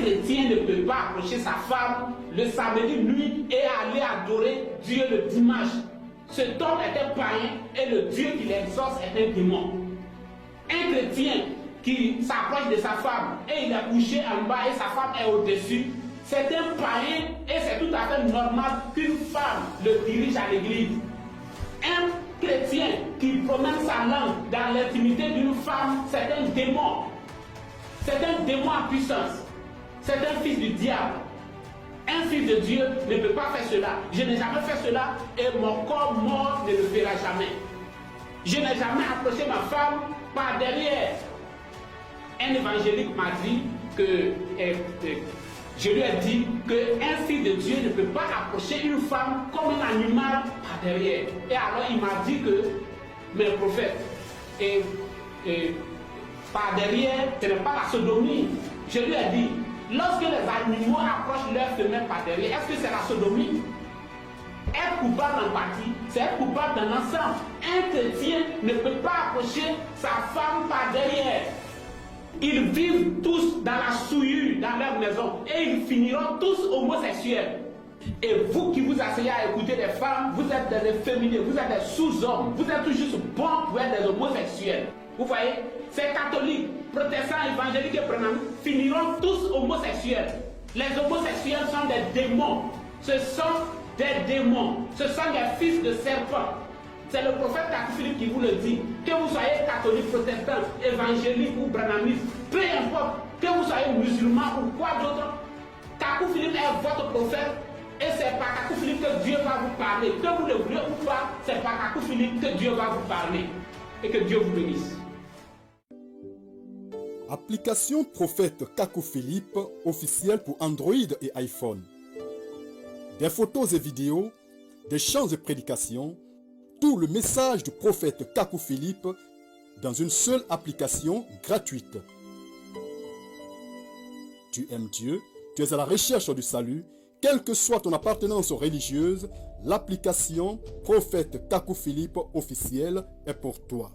chrétien ne peut pas approcher sa femme le samedi nuit et aller adorer Dieu le dimanche. Cet homme était païen et le Dieu qui l'exauce est un démon. Un chrétien qui s'approche de sa femme et il est couché en bas et sa femme est au-dessus, c'est un païen et c'est tout à fait normal qu'une femme le dirige à l'église. Un chrétien qui promène sa langue dans l'intimité d'une femme, c'est un démon. C'est un démon en puissance. C'est un fils du diable. Un fils de Dieu ne peut pas faire cela. Je n'ai jamais fait cela et mon corps mort ne le fera jamais. Je n'ai jamais approché ma femme par derrière. Un évangélique m'a dit que je lui ai dit qu'un fils de Dieu ne peut pas approcher une femme comme un animal par derrière. Et alors il m'a dit que mes prophètes par derrière, ce n'est pas la sodomie. Je lui ai dit, lorsque les animaux approchent leur femelle par derrière, est-ce que c'est la sodomie? Être coupable en partie, c'est être coupable dans l'ensemble. Un chrétien ne peut pas approcher sa femme par derrière. Ils vivent tous dans la souillure dans leur maison et ils finiront tous homosexuels. Et vous qui vous asseyez à écouter des femmes, vous êtes des efféminés, vous êtes des sous-hommes, vous êtes tout juste bons pour être des homosexuels. Vous voyez, ces catholiques, protestants, évangéliques et prenants finiront tous homosexuels. Les homosexuels sont des démons. Ce sont des démons. Ce sont des fils de serpents. C'est le prophète Philippe qui vous le dit. Que vous soyez catholique, protestant, évangélique ou branamiste, peu importe, que vous soyez musulman ou quoi d'autre, Philippe est votre prophète et c'est par Philippe que Dieu va vous parler. Que vous le voulez ou pas, c'est par Philippe que Dieu va vous parler. Et que Dieu vous bénisse. Application Prophète Kakou Philippe officielle pour Android et iPhone. Des photos et vidéos, des chants de prédication, tout le message du prophète Kakou Philippe dans une seule application gratuite. Tu aimes Dieu, tu es à la recherche du salut, quelle que soit ton appartenance religieuse, l'application Prophète Kakou Philippe officielle est pour toi.